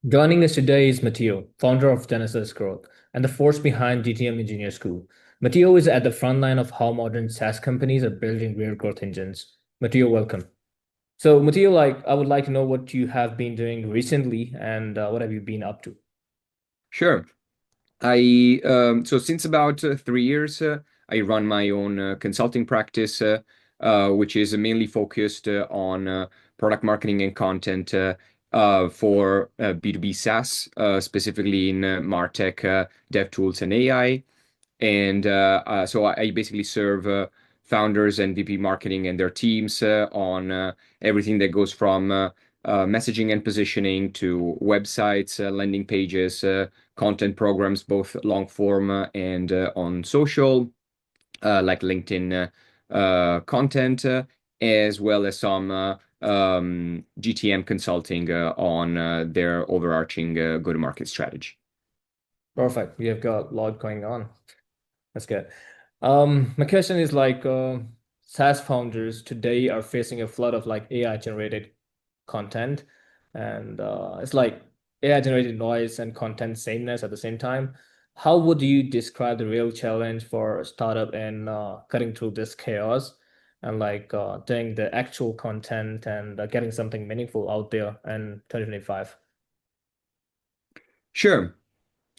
Joining us today is Matteo, founder of Genesis Growth and the force behind GTM Engineer School. Matteo is at the front line of how modern SaaS companies are building real growth engines. Matteo, welcome. So, Matteo, I would like to know what you have been doing recently and what have you been up to? Sure. So since about 3 years, I run my own consulting practice, which is mainly focused on product marketing and content for B2B SaaS, specifically in MarTech, dev tools, and AI. And so I basically serve founders and VP marketing and their teams on everything that goes from messaging and positioning to websites, landing pages, content programs, both long form and on social, like LinkedIn content, as well as some GTM consulting on their overarching go-to-market strategy. Perfect. We have got a lot going on. That's good. My question is SaaS founders today are facing a flood of AI generated content, and it's like AI generated noise and content sameness at the same time. How would you describe the real challenge for a startup in cutting through this chaos and doing the actual content and getting something meaningful out there in 2025? Sure.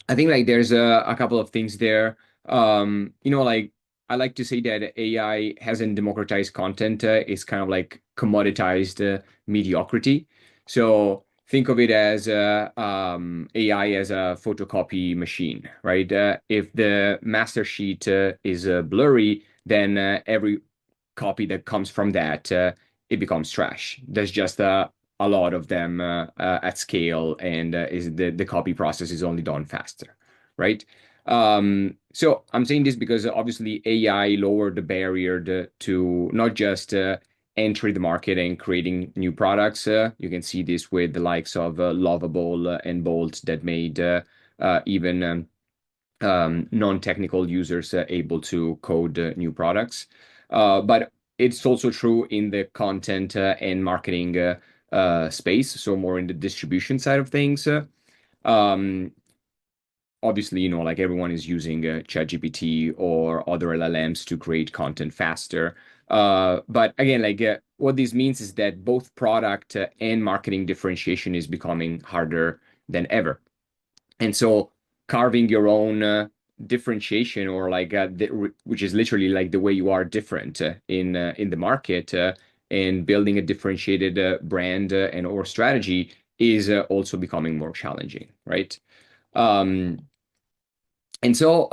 I think like there's a couple of things there. Like I like to say that AI hasn't democratized content. It's kind of like commoditized mediocrity. So think of it as AI as a photocopy machine, right? If the master sheet is blurry, then every copy that comes from that it becomes trash. There's just a lot of them at scale, and is the copy process is only done faster, right? So I'm saying this because obviously AI lowered the barrier to not just entry the market and creating new products. You can see this with the likes of Lovable and Bolt that made even non-technical users able to code new products. But it's also true in the content and marketing space, so more in the distribution side of things. Um, Obviously, like everyone is using ChatGPT or other LLMs to create content faster. But again, what this means is that both product and marketing differentiation is becoming harder than ever. And so carving your own differentiation, or which is literally like the way you are different in the market, and building a differentiated brand and or strategy is also becoming more challenging, right? Um, and so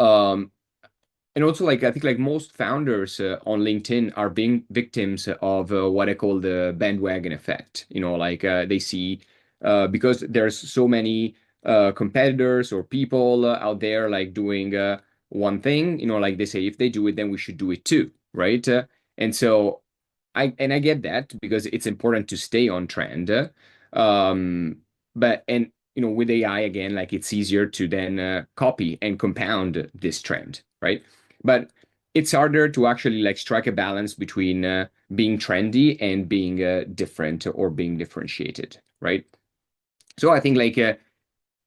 and also I think like most founders on LinkedIn are being victims of what I call the bandwagon effect. They see because there's so many competitors or people out there like doing one thing, like they say if they do it, then we should do it too, right? And so I get that because it's important to stay on trend. But and with AI again, like it's easier to then copy and compound this trend, right? But it's harder to actually like strike a balance between being trendy and being different or being differentiated, right? So I think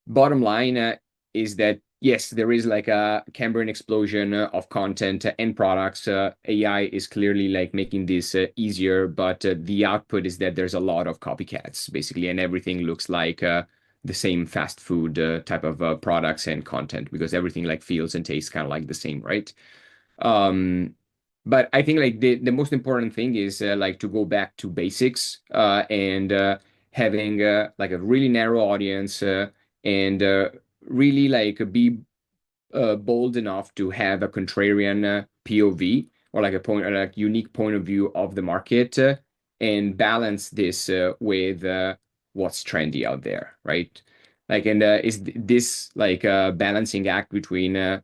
bottom line is that yes, there is like a Cambrian explosion of content and products. AI is clearly like making this easier, but the output is that there's a lot of copycats basically, and everything looks like the same fast food type of products and content because everything like feels and tastes kind of like the same, right? Um, but I think like the most important thing is like to go back to basics and having like a really narrow audience and really like be bold enough to have a contrarian POV, or like a point or like unique point of view of the market, and balance this with what's trendy out there, right? And is this like a balancing act between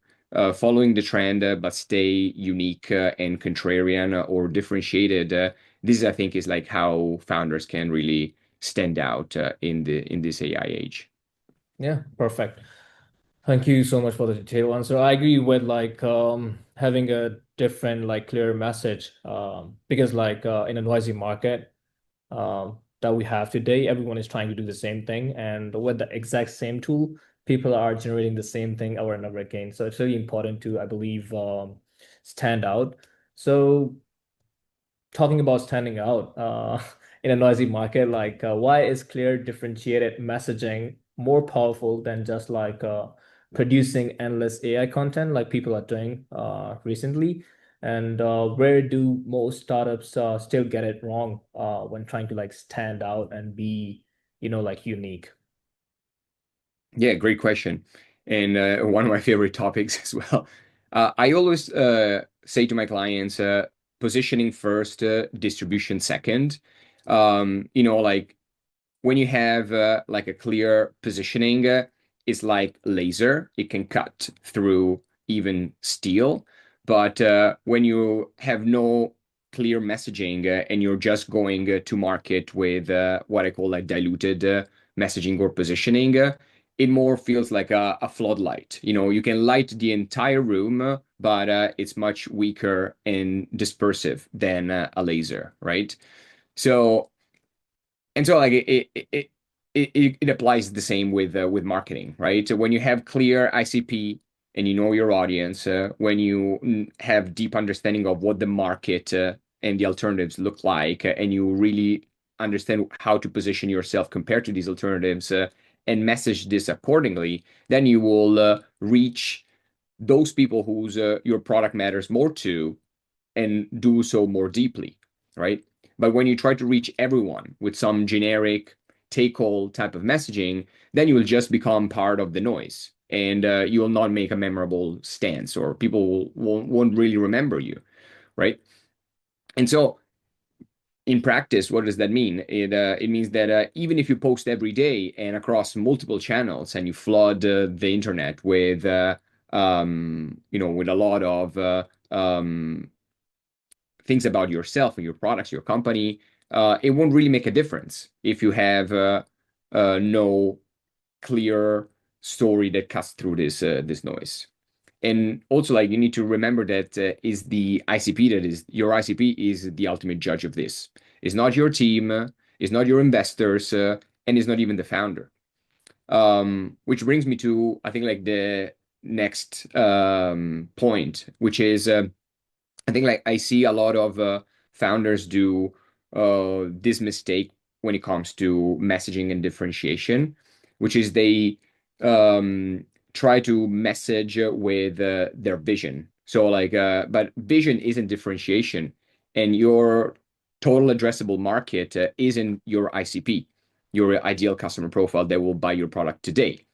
following the trend but stay unique and contrarian or differentiated? This I think is like how founders can really stand out in this AI age. Yeah, perfect. Thank you so much for the detailed answer. I agree with having a different clear message because in a noisy market. that we have today, everyone is trying to do the same thing. And with the exact same tool, people are generating the same thing over and over again. So it's really important to, I believe, stand out. So talking about standing out in a noisy market, like why is clear, differentiated messaging more powerful than just like producing endless AI content like people are doing recently? And where do most startups still get it wrong when trying to like stand out and be, like unique? Yeah, great question. And one of my favorite topics as well. I always say to my clients, positioning first, distribution second. Like when you have like a clear positioning, it's like laser. It can cut through even steel. But when you have no clear messaging and you're just going to market with what I call like diluted messaging or positioning, it more feels like a floodlight. You can light the entire room, but it's much weaker and dispersive than a laser, right? So and so like it applies the same with marketing, right? So when you have clear ICP and you know your audience, when you have deep understanding of what the market and the alternatives look like, and you really understand how to position yourself compared to these alternatives, and message this accordingly, then you will reach those people whose your product matters more to and do so more deeply, right? But when you try to reach everyone with some generic take-all type of messaging, then you will just become part of the noise, and you will not make a memorable stance, or people won't really remember you, right? And so in practice, what does that mean? It means that even if you post every day and across multiple channels, and you flood the internet with with a lot of things about yourself and your products, your company, it won't really make a difference if you have no clear story that cuts through this noise. And also, like, you need to remember that is the ICP that is your ICP is the ultimate judge of this. It's not your team, it's not your investors, and it's not even the founder. Which brings me to, I think, like the next point, which is I think like I see a lot of founders do this mistake when it comes to messaging and differentiation, which is they um, try to message with their vision. So like, but vision isn't differentiation, and your total addressable market isn't your ICP, your ideal customer profile that will buy your product today.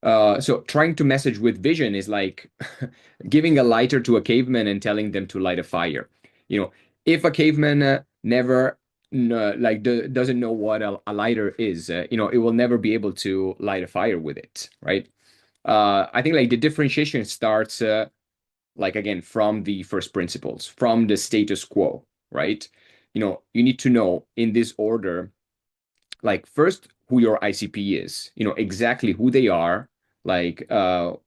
So trying to message with vision is like giving a lighter to a caveman and telling them to light a fire. If a caveman never doesn't know what a lighter is, it will never be able to light a fire with it, right? I think like the differentiation starts like again from the first principles, from the status quo, right? You need to know in this order, like first who your ICP is, exactly who they are, like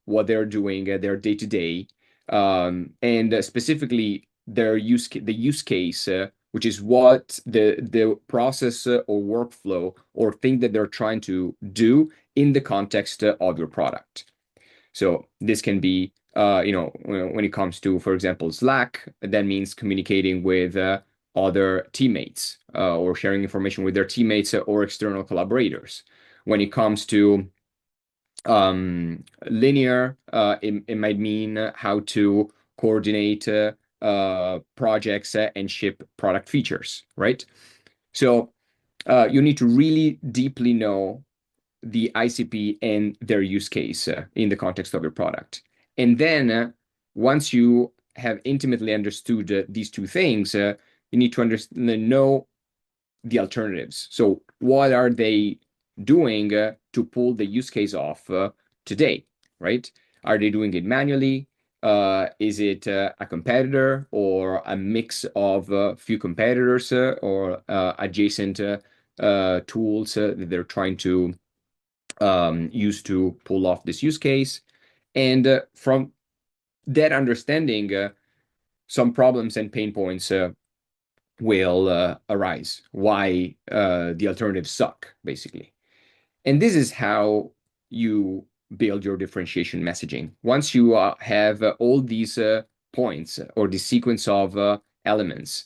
what they're doing, their day to day, and specifically the use case, which is what the process or workflow or thing that they're trying to do in the context of your product. So this can be, when it comes to, for example, Slack, that means communicating with other teammates or sharing information with their teammates or external collaborators. When it comes to linear, it might mean how to coordinate projects and ship product features, right? So you need to really deeply know the ICP and their use case in the context of your product. And then once you have intimately understood these two things, you need to know the alternatives. So what are they doing to pull the use case off today, right? Are they doing it manually? Is it a competitor or a mix of a few competitors or adjacent tools that they're trying to used to pull off this use case? And from that understanding, some problems and pain points will arise, why the alternatives suck, basically. And this is how you build your differentiation messaging. Once you have all these points or the sequence of elements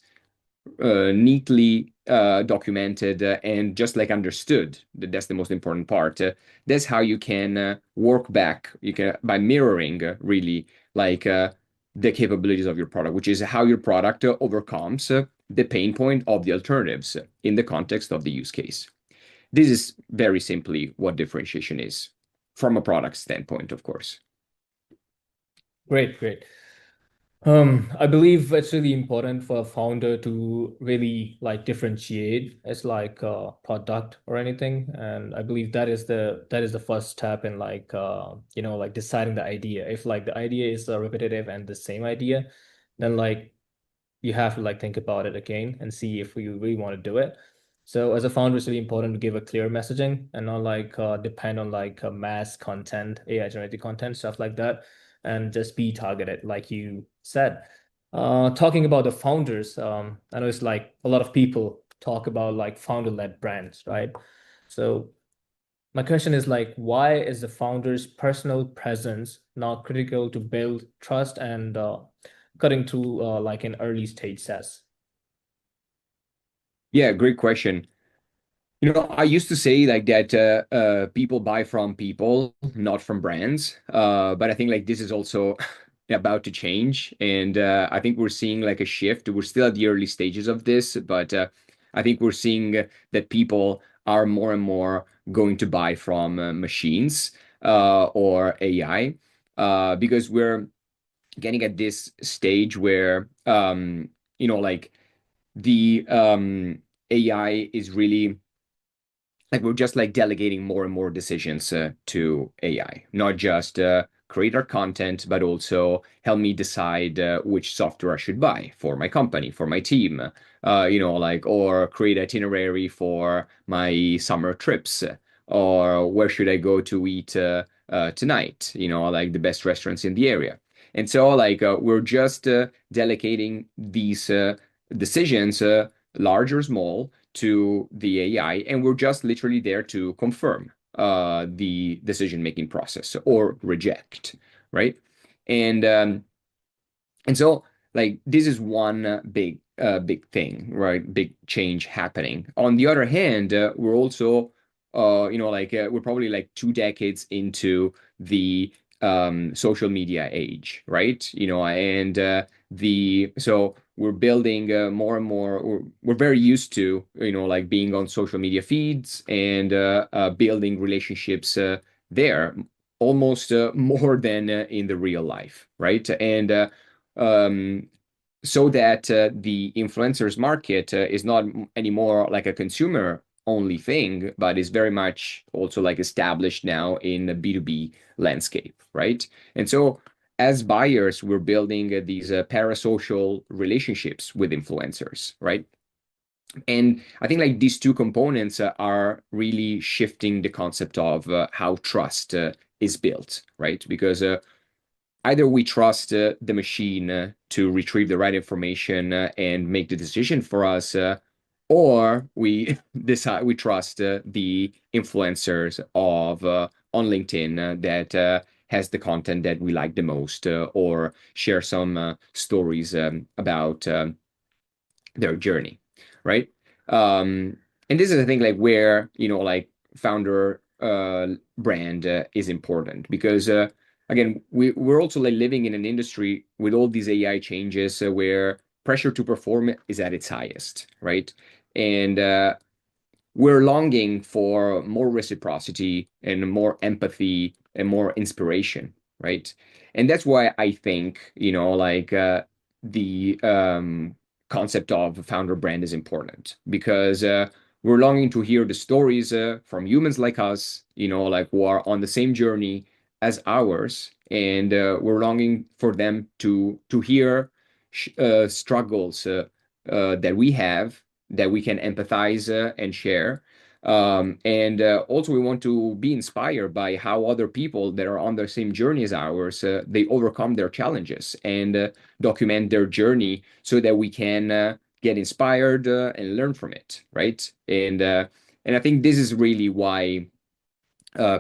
neatly documented and just like understood, that's the most important part. That's how you can work back. You can by mirroring really like the capabilities of your product, which is how your product overcomes the pain point of the alternatives in the context of the use case. This is very simply what differentiation is from a product standpoint, of course. Great, great. I believe it's really important for a founder to really like differentiate as like a product or anything. And I believe that is the first step in like like deciding the idea. If like the idea is repetitive and the same idea, then like you have to like think about it again and see if you really want to do it. So as a founder, it's really important to give a clear messaging and not like depend on like mass content, AI generated content, stuff like that, and just be targeted, like you said. Talking about the founders, I know it's like a lot of people talk about like founder-led brands, right? So my question is like, why is the founder's personal presence not critical to build trust and cutting through like an early stage SaaS? Yeah, great question. I used to say like that people buy from people, not from brands. But I think like this is also about to change, and I think we're seeing like a shift. We're still at the early stages of this, but I think we're seeing that people are more and more going to buy from machines or AI because we're getting at this stage where like the AI is really like we're just like delegating more and more decisions to AI, not just create our content, but also help me decide which software I should buy for my company, for my team, like, or create itinerary for my summer trips, or where should I go to eat tonight, like the best restaurants in the area. And so, like, we're just delegating these decisions, large or small, to the AI, and we're just literally there to confirm the decision-making process or reject, right? And so like this is one big thing, right? Big change happening. On the other hand, we're also we're probably like 2 decades into the social media age, right? And the so we're building more and more. We're very used to like being on social media feeds and building relationships there almost more than in the real life, right? And um, so that the influencers market is not anymore like a consumer only thing, but is very much also like established now in the B2B landscape, right? And so as buyers, we're building these parasocial relationships with influencers, right? And I think like these two components are really shifting the concept of how trust is built, right? Because either we trust the machine to retrieve the right information and make the decision for us, or we decide we trust the influencers of on LinkedIn that has the content that we like the most, or share some stories about their journey, right? And this is, I think, like where like founder brand is important because again, we're also like living in an industry with all these AI changes where pressure to perform is at its highest, right? And we're longing for more reciprocity and more empathy and more inspiration, right? And that's why I think, like the concept of a founder brand is important because we're longing to hear the stories from humans like us, like who are on the same journey as ours, and we're longing for them to hear struggles that we have that we can empathize and share. And also, we want to be inspired by how other people that are on the same journey as ours they overcome their challenges and document their journey so that we can get inspired and learn from it, right? And I think this is really why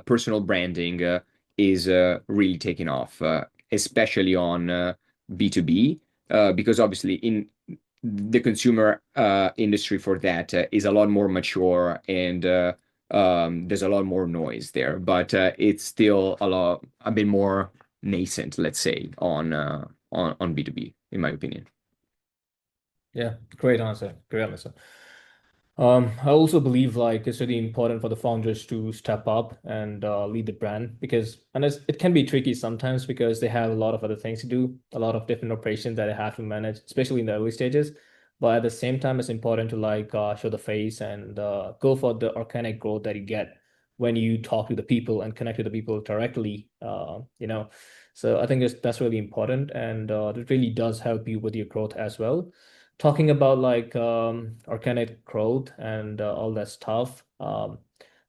personal branding is really taking off, especially on B2B, because obviously in the consumer industry for that is a lot more mature and there's a lot more noise there, but it's still a bit more nascent, let's say, on B2B, in my opinion. Yeah, great answer. Great answer. I also believe like it's really important for the founders to step up and lead the brand because and it can be tricky sometimes because they have a lot of other things to do, a lot of different operations that they have to manage, especially in the early stages. But at the same time, it's important to like show the face and go for the organic growth that you get when you talk to the people and connect to the people directly. So I think that's really important, and it really does help you with your growth as well. Talking about like organic growth and all that stuff. The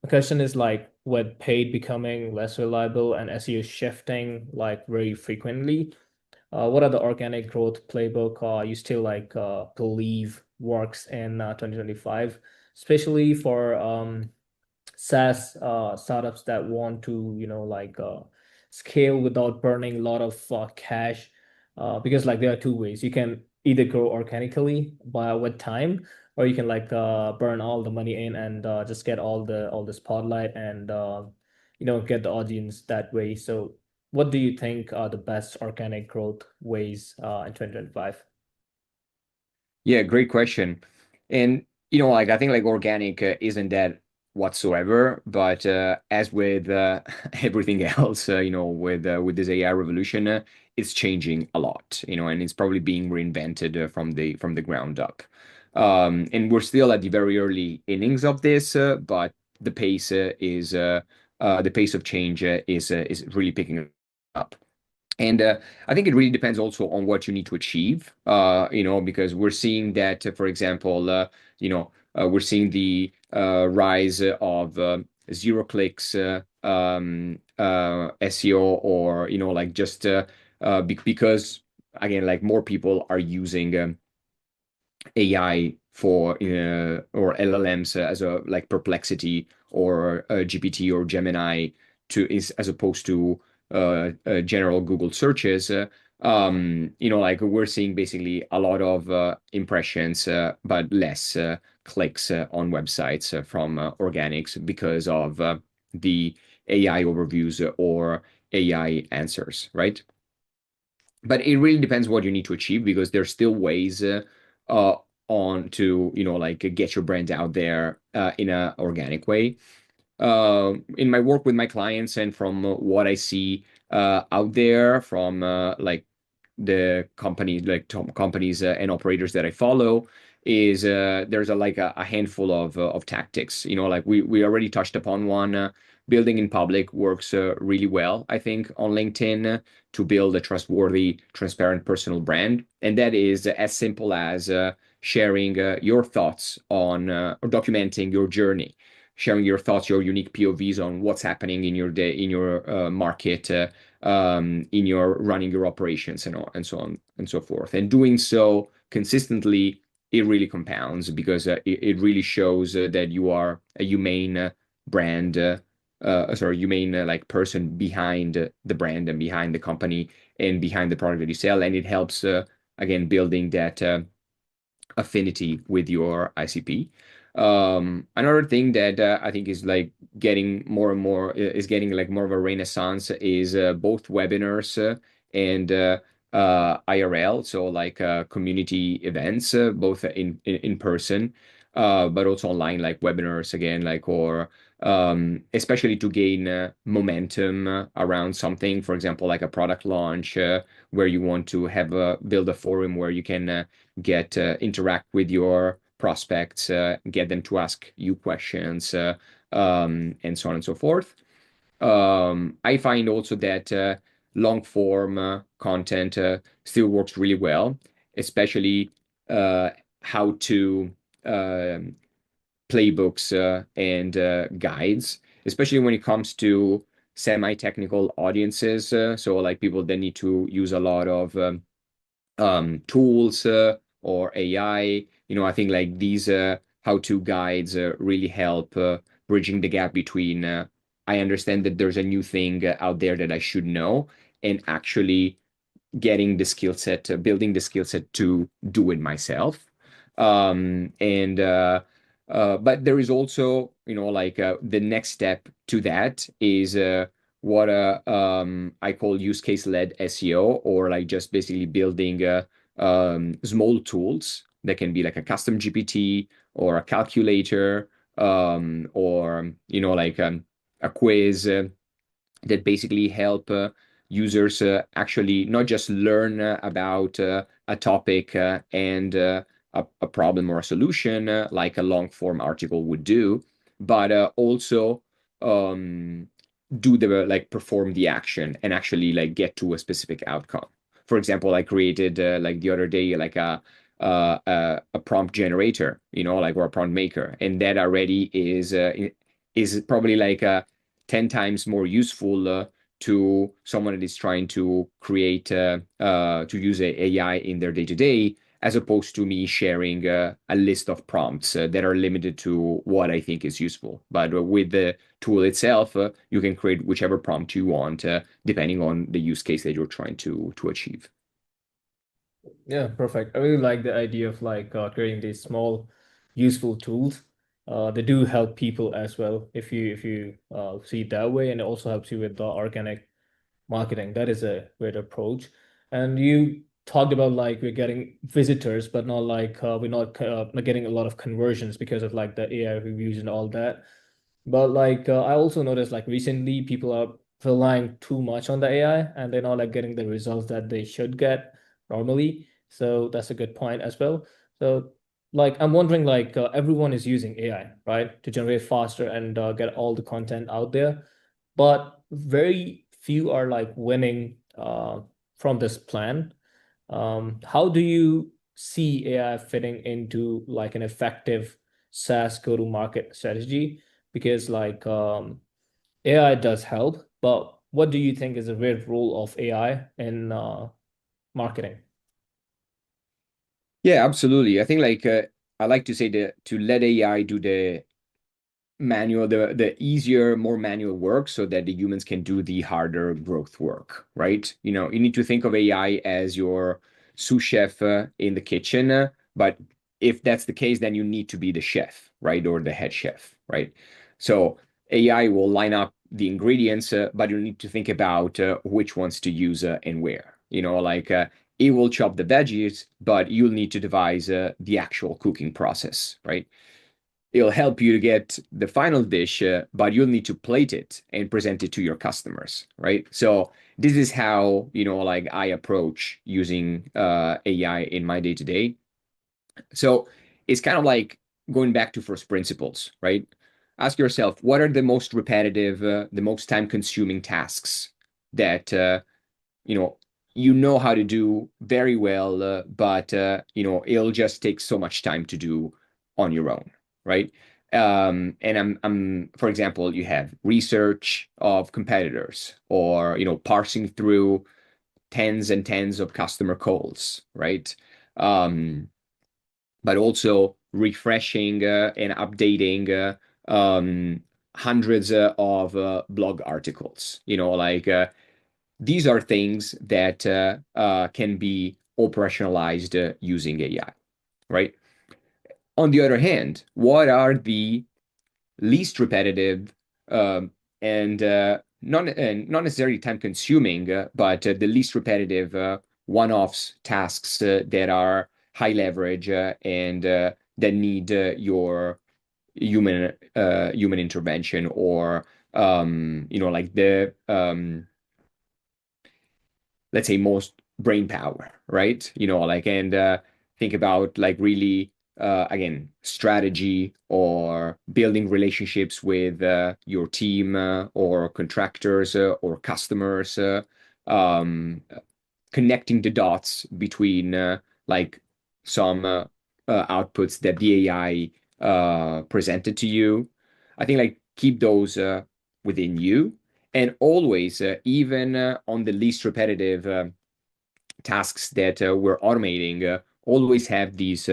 question is like with paid becoming less reliable and SEO shifting like very frequently, what are the organic growth playbook you still like believe works in 2025, especially for SaaS startups that want to, like scale without burning a lot of cash. Because like there are two ways. You can either grow organically by with time, or you can like burn all the money in and just get all the spotlight and get the audience that way. So what do you think are the best organic growth ways in 2025? Yeah, great question. And like I think like organic isn't that whatsoever, but as with everything else, with this AI revolution, it's changing a lot, and it's probably being reinvented from the ground up. And we're still at the very early innings of this, but the pace the pace of change is really picking up. And I think it really depends also on what you need to achieve, because we're seeing that, for example, we're seeing the rise of zero clicks SEO, or, like just because, again, like more people are using AI for or LLMs as a like Perplexity or GPT or Gemini as opposed to general Google searches. Like we're seeing basically a lot of impressions, but less clicks on websites from organics because of the AI overviews or AI answers, right? But it really depends what you need to achieve because there's still ways uh, on to like get your brand out there in an organic way. In my work with my clients and from what I see out there from like the companies, like top companies and operators that I follow, is there's a handful of tactics. Like we already touched upon one. Building in public works really well, I think, on LinkedIn to build a trustworthy, transparent personal brand, and that is as simple as sharing your thoughts on or documenting your journey, sharing your thoughts, your unique POVs on what's happening in your day, in your market, in your running your operations, and so on and so forth. And doing so consistently, it really compounds because it really shows that you are a humane brand, humane like person behind the brand and behind the company and behind the product that you sell, and it helps again building that affinity with your ICP. Another thing that I think is like getting more and more is getting like more of a renaissance is both webinars and IRL, so like community events, both in person, but also online, like webinars again, like or especially to gain momentum around something, for example, like a product launch where you want to have build a forum where you can get interact with your prospects, get them to ask you questions, and so on and so forth. I find also that long form content still works really well, especially how to playbooks and guides, especially when it comes to semi-technical audiences. So like people that need to use a lot of tools or AI I think like these how-to guides really help bridging the gap between I understand that there's a new thing out there that I should know, and actually getting the skill set, building the skill set to do it myself. And But there is also, like the next step to that is what I call use case led SEO, or like just basically building small tools that can be like a custom GPT or a calculator, or like a quiz that basically help users actually not just learn about a topic and a problem or a solution like a long form article would do, but also um, do the like perform the action and actually like get to a specific outcome. For example, I created like the other day like a prompt generator, like, or a prompt maker, and that already is probably like 10 times more useful to someone that is trying to create to use AI in their day-to-day, as opposed to me sharing a list of prompts that are limited to what I think is useful. But with the tool itself, you can create whichever prompt you want, depending on the use case that you're trying to achieve. Yeah, perfect. I really like the idea of like creating these small, useful tools. They do help people as well if you see it that way, and it also helps you with the organic marketing. That is a great approach. And you talked about like we're getting visitors, but not like we're not getting a lot of conversions because of like the AI reviews and all that. But like I also noticed like recently people are relying too much on the AI and they're not like getting the results that they should get normally. So that's a good point as well. So like I'm wondering like everyone is using AI, right, to generate faster and get all the content out there, but very few are like winning from this plan. How do you see AI fitting into like an effective SaaS go-to-market strategy? Because like AI does help, but what do you think is the real role of AI in marketing? Yeah, absolutely. I think like I like to say that to let AI do the easier, more manual work so that the humans can do the harder growth work, right? You need to think of AI as your sous chef in the kitchen, but if that's the case, then you need to be the chef, right? Or the head chef, right? So AI will line up the ingredients, but you need to think about which ones to use and where. Like it will chop the veggies, but you'll need to devise the actual cooking process, right? It'll help you to get the final dish, but you'll need to plate it and present it to your customers, right? So this is how, like I approach using AI in my day to day. So it's kind of like going back to first principles, right? Ask yourself, what are the most repetitive, the most time consuming tasks that, you know, you know how to do very well, but it'll just take so much time to do on your own, right? And for example, you have research of competitors, or parsing through tens and tens of customer calls, right? Um, but also refreshing and updating hundreds of blog articles. Like these are things that can be operationalized using AI, right? On the other hand, what are the least repetitive and not necessarily time consuming, but the least repetitive one-offs tasks that are high leverage and that need your human intervention, or like the let's say most brain power, right? Like, and think about like really again, strategy, or building relationships with your team, or contractors, or customers, um, connecting the dots between like some outputs that the AI presented to you. I think like keep those within you, and always, even on the least repetitive tasks that we're automating, always have these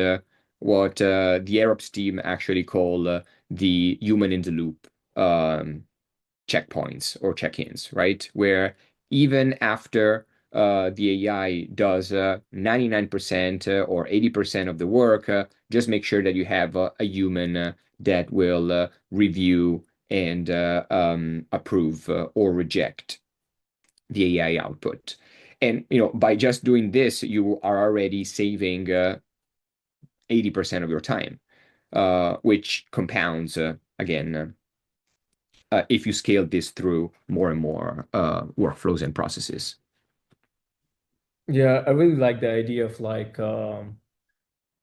what the Arabs team actually call the human in the loop checkpoints or check-ins, right? Where even after the AI does 99% or 80% of the work, just make sure that you have a human that will review and approve or reject the AI output. And by just doing this, you are already saving 80% of your time, which compounds again if you scale this through more and more workflows and processes. Yeah, I really like the idea of like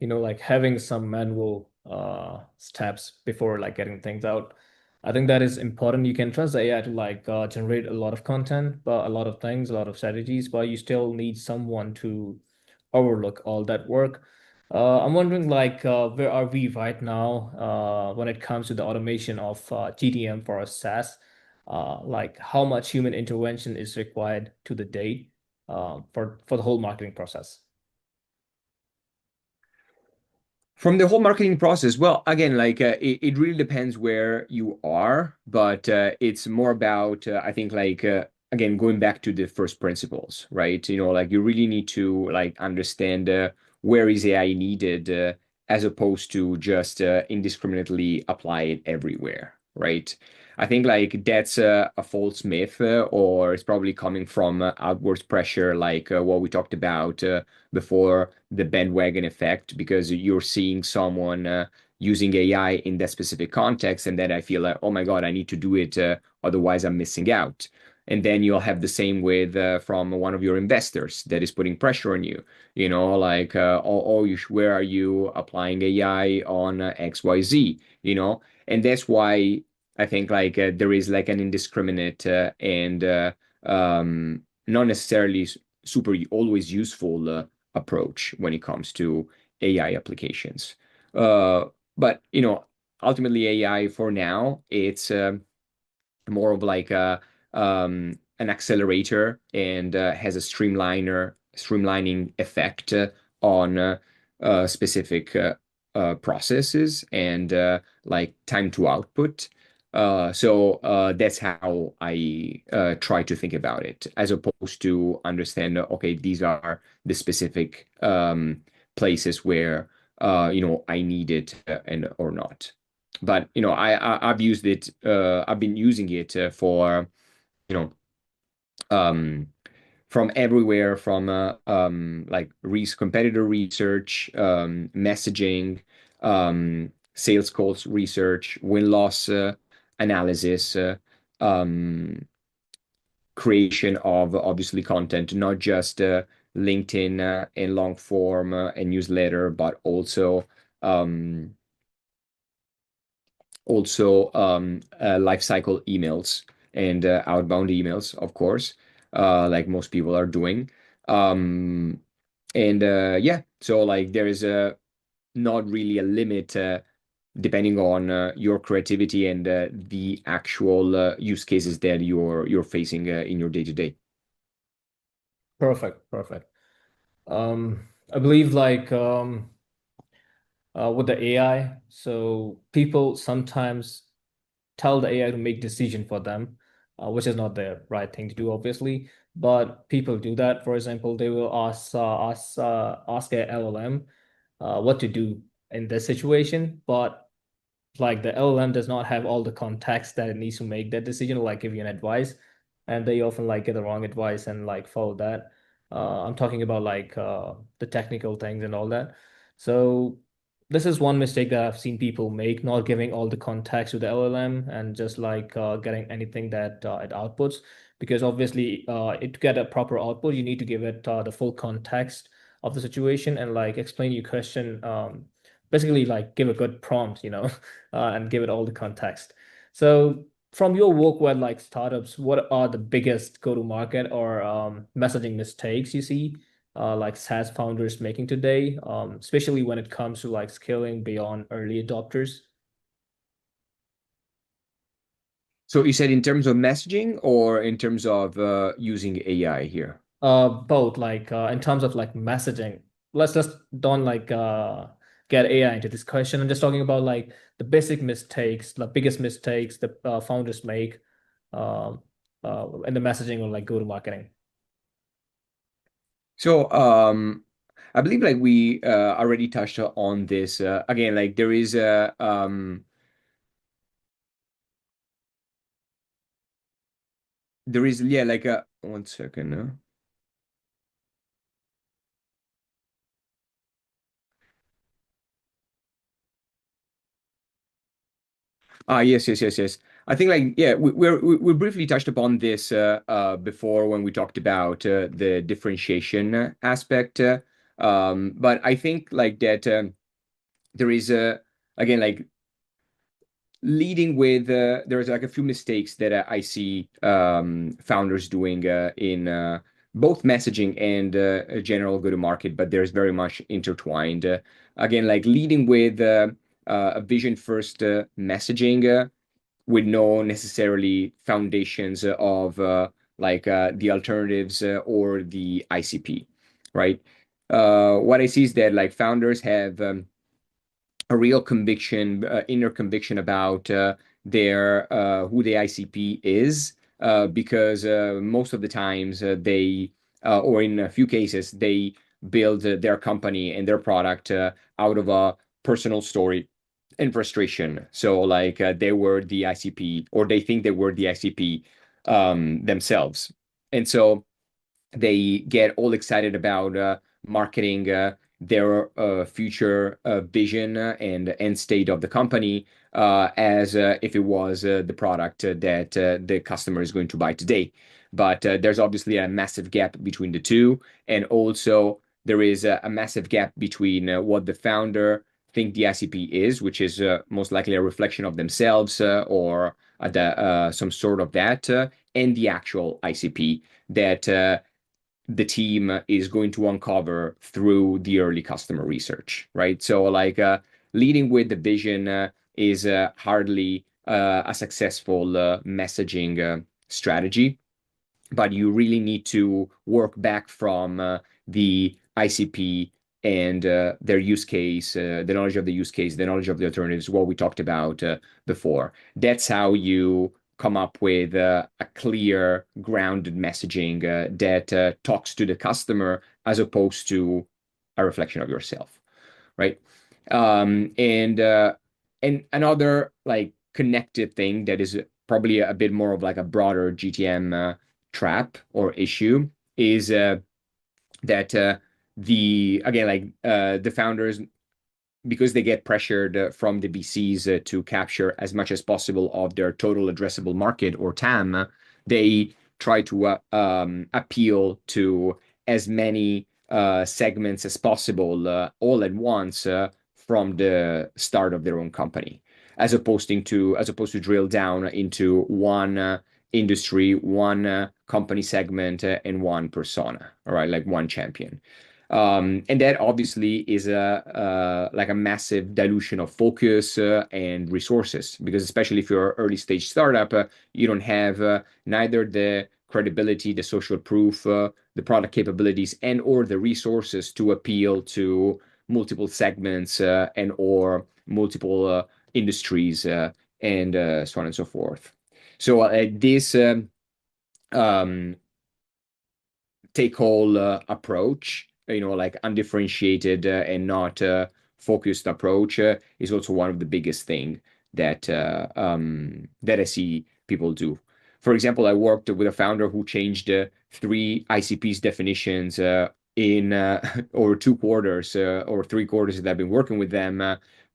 like having some manual steps before like getting things out. I think that is important. You can trust the AI to like generate a lot of content, but a lot of things, a lot of strategies, but you still need someone to overlook all that work. I'm wondering like where are we right now when it comes to the automation of GTM for a SaaS? Like how much human intervention is required to the date for the whole marketing process? From the whole marketing process, well, again, like it really depends where you are, but it's more about, I think, like, again, going back to the first principles, right? Like you really need to like understand where is AI needed as opposed to just indiscriminately apply it everywhere, right? I think like that's a false myth, or it's probably coming from outwards pressure, like what we talked about before, the bandwagon effect, because you're seeing someone using AI in that specific context, and then I feel like, oh my God, I need to do it, otherwise I'm missing out. And then you'll have the same with from one of your investors that is putting pressure on you. Like, where are you applying AI on XYZ? And that's why I think like there is like an indiscriminate and not necessarily super always useful approach when it comes to AI applications. Uh, but ultimately AI for now, it's more of like an accelerator and has a streamlining effect on specific processes and like time to output. So that's how I try to think about it, as opposed to understand, okay, these are the specific places where I need it and or not. But I've used it. I've been using it for you know um, from everywhere, from like competitor research, messaging, sales calls research, win-loss analysis, um, creation of obviously content, not just LinkedIn and long form and newsletter, but also life cycle emails and outbound emails, of course, like most people are doing. Um, and yeah, so like there is not really a limit depending on your creativity and the actual use cases that you're facing in your day to day. Perfect, perfect. I believe like with the AI, so people sometimes tell the AI to make decision for them, which is not the right thing to do, obviously. But people do that. For example, they will ask a LLM what to do in this situation, but like the LLM does not have all the context that it needs to make that decision, or like give you an advice, and they often like get the wrong advice and like follow that. I'm talking about like the technical things and all that. So this is one mistake that I've seen people make, not giving all the context to the LLM and just like getting anything that it outputs. Because obviously, to get a proper output, you need to give it the full context of the situation and like explain your question. Basically, like give a good prompt, and give it all the context. So from your work with like startups, what are the biggest go-to-market or messaging mistakes you see like SaaS founders making today, especially when it comes to like scaling beyond early adopters? So you said in terms of messaging or in terms of using AI here? Both like in terms of like messaging. Let's just don't like get AI into this question. I'm just talking about like the basic mistakes, the biggest mistakes the founders make um, in the messaging or like go-to-marketing. So I believe like we already touched on this. Again, like there is yeah like a one second. Yes. I think like yeah, we briefly touched upon this before when we talked about the differentiation aspect. But I think like that there is again like leading with there's like a few mistakes that I see founders doing in both messaging and general go-to-market, but there's very much intertwined. Again, like leading with a vision first messaging with no necessarily foundations of the alternatives or the ICP, right? What I see is that like founders have a real conviction, inner conviction about their who the ICP is, because most of the times or in a few cases, they build their company and their product out of a personal story and frustration. So, like they were the ICP, or they think they were the ICP themselves, and so they get all excited about marketing their future vision and end state of the company as if it was the product that the customer is going to buy today. But there's obviously a massive gap between the two, and also there is a massive gap between what the founder think the ICP is, which is most likely a reflection of themselves or some sort of that, and the actual ICP that the team is going to uncover through the early customer research, right? So, like, leading with the vision is hardly a successful messaging strategy, but you really need to work back from the ICP and their use case, the knowledge of the use case, the knowledge of the alternatives, what we talked about before. That's how you come up with a clear, grounded messaging that talks to the customer as opposed to a reflection of yourself, right? And another like connected thing that is probably a bit more of like a broader GTM trap or issue is that the again like the founders, because they get pressured from the VCs to capture as much as possible of their total addressable market or TAM, they try to appeal to as many segments as possible all at once from the start of their own company, as opposed to drill down into one industry, one company segment, and one persona. All right, like one champion. And that obviously is a like a massive dilution of focus and resources, because especially if you're an early stage startup, you don't have neither the credibility, the social proof, the product capabilities, and or the resources to appeal to multiple segments and or multiple industries and so on and so forth. So this um, take all approach, like undifferentiated and not focused approach is also one of the biggest thing that I see people do. For example, I worked with a founder who changed three ICP's definitions in or 2 quarters or 3 quarters that I've been working with them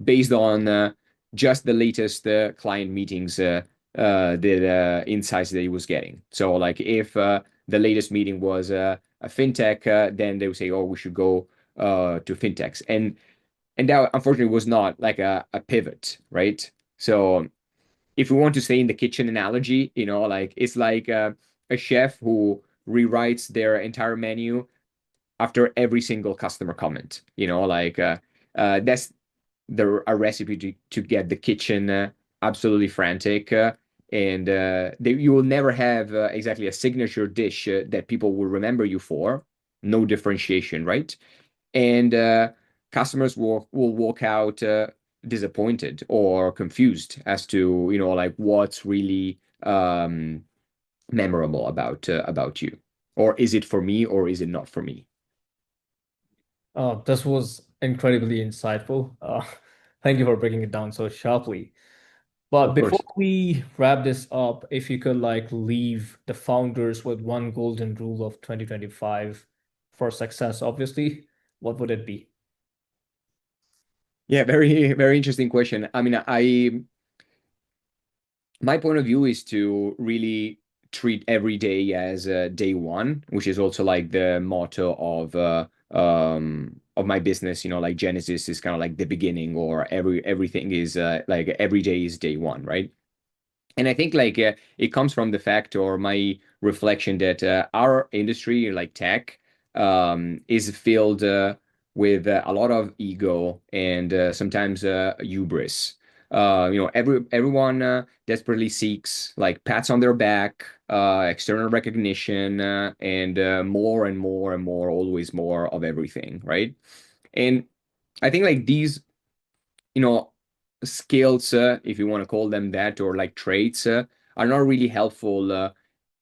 based on just the latest client meetings the insights that he was getting. So like if the latest meeting was a fintech, then they would say, "Oh, we should go to fintechs," and that unfortunately was not like a pivot, right? So if we want to stay in the kitchen analogy, like it's like a chef who rewrites their entire menu after every single customer comment. Like that's a recipe to get the kitchen absolutely frantic. And you will never have exactly a signature dish that people will remember you for. No differentiation, right? And customers will walk out disappointed or confused as to, like what's really memorable about you, or is it for me or is it not for me? Oh, this was incredibly insightful. Thank you for breaking it down so sharply. But Of before course. we wrap this up, if you could like leave the founders with one golden rule of 2025 for success, obviously, what would it be? Yeah, very, very interesting question. I mean, my point of view is to really treat every day as day one, which is also like the motto of my business. Like Genesis is kind of like the beginning, or everything is like every day is day one, right? And I think like it comes from the fact or my reflection that our industry, like tech, is filled with a lot of ego and sometimes hubris. Everyone desperately seeks like pats on their back, external recognition, and more and more and more, always more of everything, right? And I think like these you know, skills, if you want to call them that, or like traits, are not really helpful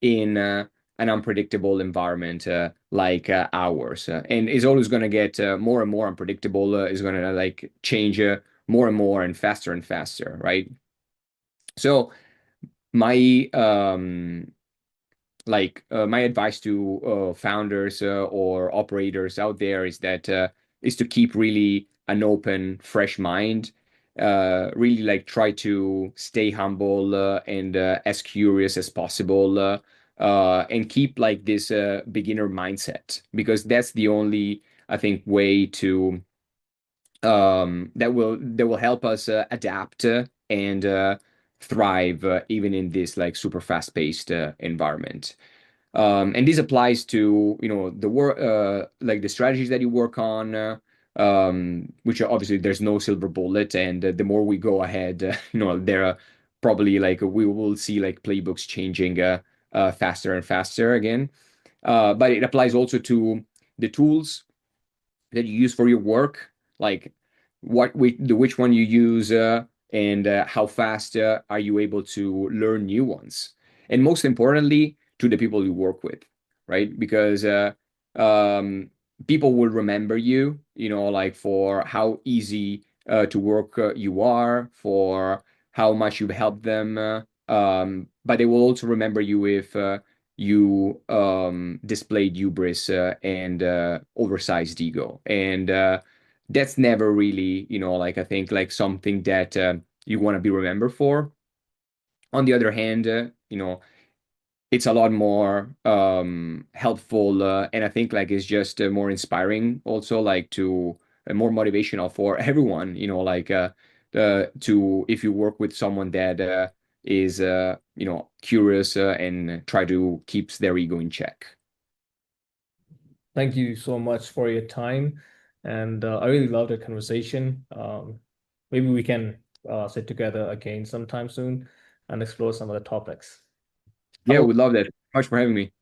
in an unpredictable environment like ours. And is always going to get more and more unpredictable, is going to like change more and more and faster, right? So my my advice to founders or operators out there is to keep really an open, fresh mind. Really like try to stay humble and as curious as possible, and keep like this beginner mindset, because that's the only, I think, way to that will help us adapt and thrive even in this like super fast-paced environment. And this applies to, the work, like the strategies that you work on, which obviously there's no silver bullet. And the more we go ahead, there are probably like we will see like playbooks changing faster and faster again. But it applies also to the tools that you use for your work, like which one you use, and how fast are you able to learn new ones, and most importantly, to the people you work with, right? Because um, people will remember you, like for how easy to work you are, for how much you've helped them, but they will also remember you if you displayed hubris and oversized ego. And that's never really, like I think like something that you want to be remembered for. On the other hand, it's a lot more helpful, and I think like it's just more inspiring also, like to more motivational for everyone, like to if you work with someone that is curious and try to keeps their ego in check. Thank you so much for your time. And I really loved the conversation. Maybe we can sit together again sometime soon and explore some of the topics. Have Yeah, a would love that. Much for having me.